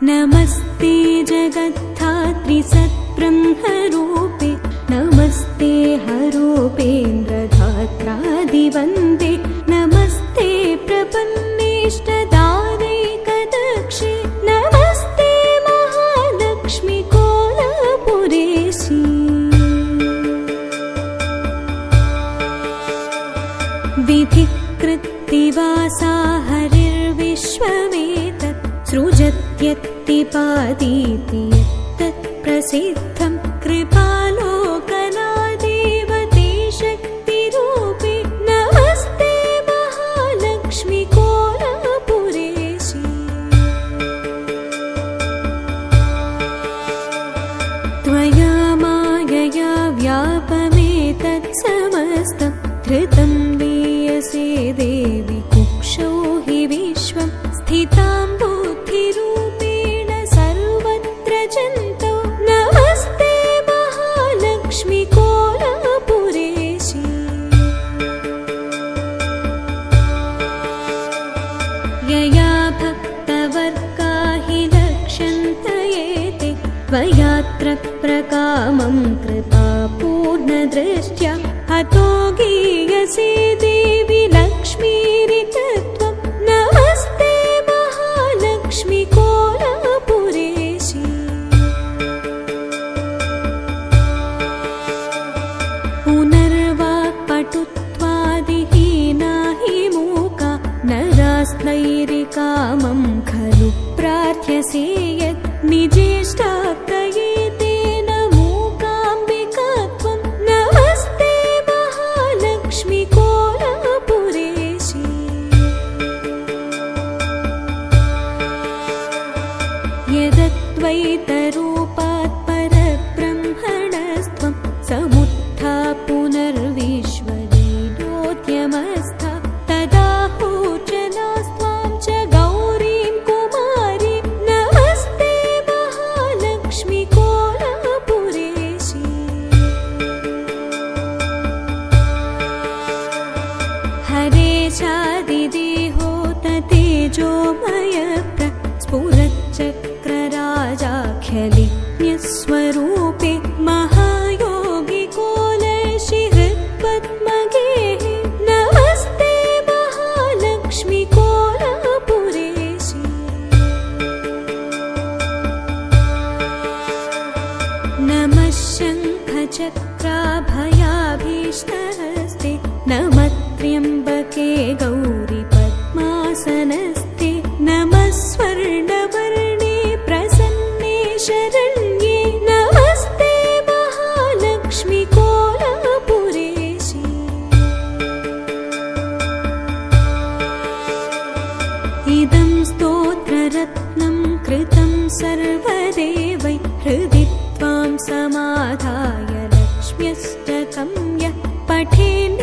नमस्ते जगद्धात्री सत्ब्रह्मरूपे नमस्ते हरूपेन्द्रधात्रादिवन्दे नमस्ते प्रपन्नेष्टदानैकदक्षे नमस्ते महालक्ष्मी कोलापुरेशी विधिकृत्तिवासा हरिर्विश्वमेतत् सृजत्यत्तिपादीति तत्प्रसिद्धं कृपालोकनादेवते शक्तिरूपे नमस्ते महालक्ष्मी कोलापुरेशी त्वया मायया व्यापमेतत् समस्तं धृतं लीयसे देवि कुक्षौ हि विश्वं स्थितां बुद्धिरूपेण सर्वत्र जन्तौ नमस्ते महालक्ष्मी कोलापुरेशी यया भक्तवर्गा हि लक्ष्यन्तयेते त्वयात्र प्रकामं कृपापूर्णदृष्ट्या हतो गीयसे देवि लक्ष्मीरितत्वं नमस्ते महालक्ष्मी कोलापुरेशी पुनर्वाक्पटुत्वादिहीना हि मूका नरास्नैरिकामं खलु प्रार्थ्यसे यत् निजेष्टाप्तये तेन मूकाम्बिकात्वं नमस्ते महालक्ष्मी कोलापुरेशी यदद्वैतरूपात् परब्रह्मणस्त्वं समुत्था पुनर्विश्वलीलोद्यमस्था तदाहूर्जनास्त्वां च गौरीं कुमारीं नमस्ते महालक्ष्मी कोलापुरेशी हरे चादिदेहो तेजोमय स्फुरच्चक्रराजाख्यलिज्ञस्वरूपे महायोगी कोलर्षि हृत्पद्मगेः नमस्ते महालक्ष्मी कोलापुरेशी नमः शङ्खचक्राभयाभीष्टहस्ते नमः त्र्यम्बके गौरि पद्मासनस्ते नमः स्वर्णवर्णे प्रसन्ने शरण्ये नमस्ते महालक्ष्मी कोलापुरेशी इदं स्तोत्ररत्नं कृतं सर्वदेवै हृदि त्वां समाधाय लक्ष्म्यष्टकं यः पठेन्